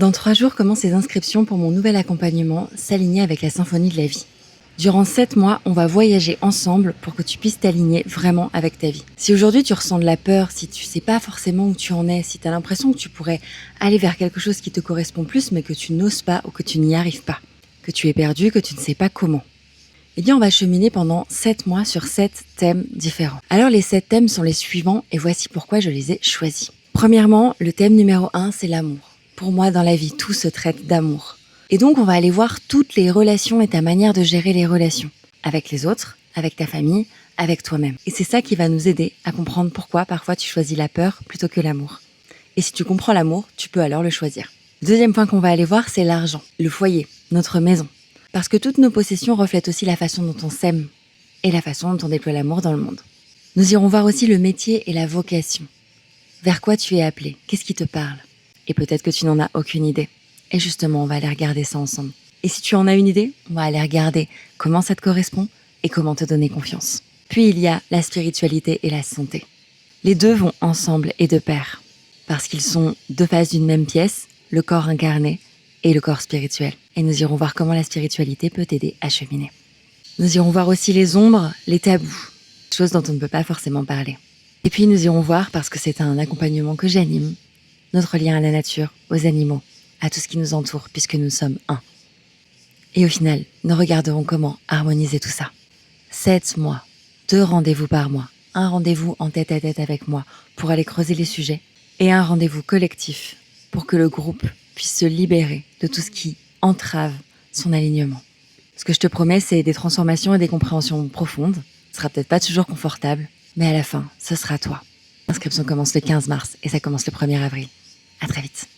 Dans 3 jours commencent les inscriptions pour mon nouvel accompagnement S'aligner avec la symphonie de la vie. Durant 7 mois, on va voyager ensemble pour que tu puisses t'aligner vraiment avec ta vie. Si aujourd'hui tu ressens de la peur, si tu sais pas forcément où tu en es, si tu as l'impression que tu pourrais aller vers quelque chose qui te correspond plus mais que tu n'oses pas ou que tu n'y arrives pas, que tu es perdu, que tu ne sais pas comment, eh bien on va cheminer pendant 7 mois sur 7 thèmes différents. Alors les 7 thèmes sont les suivants et voici pourquoi je les ai choisis. Premièrement, le thème numéro 1, c'est l'amour. Pour moi, dans la vie, tout se traite d'amour. Et donc, on va aller voir toutes les relations et ta manière de gérer les relations. Avec les autres, avec ta famille, avec toi-même. Et c'est ça qui va nous aider à comprendre pourquoi parfois tu choisis la peur plutôt que l'amour. Et si tu comprends l'amour, tu peux alors le choisir. Le deuxième point qu'on va aller voir, c'est l'argent, le foyer, notre maison. Parce que toutes nos possessions reflètent aussi la façon dont on s'aime et la façon dont on déploie l'amour dans le monde. Nous irons voir aussi le métier et la vocation. Vers quoi tu es appelé? Qu'est-ce qui te parle? Et peut-être que tu n'en as aucune idée. Et justement, on va aller regarder ça ensemble. Et si tu en as une idée, on va aller regarder comment ça te correspond et comment te donner confiance. Puis il y a la spiritualité et la santé. Les deux vont ensemble et de pair, parce qu'ils sont deux faces d'une même pièce, le corps incarné et le corps spirituel. Et nous irons voir comment la spiritualité peut t'aider à cheminer. Nous irons voir aussi les ombres, les tabous, choses dont on ne peut pas forcément parler. Et puis nous irons voir, parce que c'est un accompagnement que j'anime, notre lien à la nature, aux animaux, à tout ce qui nous entoure, puisque nous sommes un. Et au final, nous regarderons comment harmoniser tout ça. 7 mois, 2 rendez-vous par mois, un rendez-vous en tête-à-tête avec moi pour aller creuser les sujets, et un rendez-vous collectif pour que le groupe puisse se libérer de tout ce qui entrave son alignement. Ce que je te promets, c'est des transformations et des compréhensions profondes. Ce sera peut-être pas toujours confortable, mais à la fin, ce sera toi. L'inscription commence le 15 mars et ça commence le 1er avril. À très vite.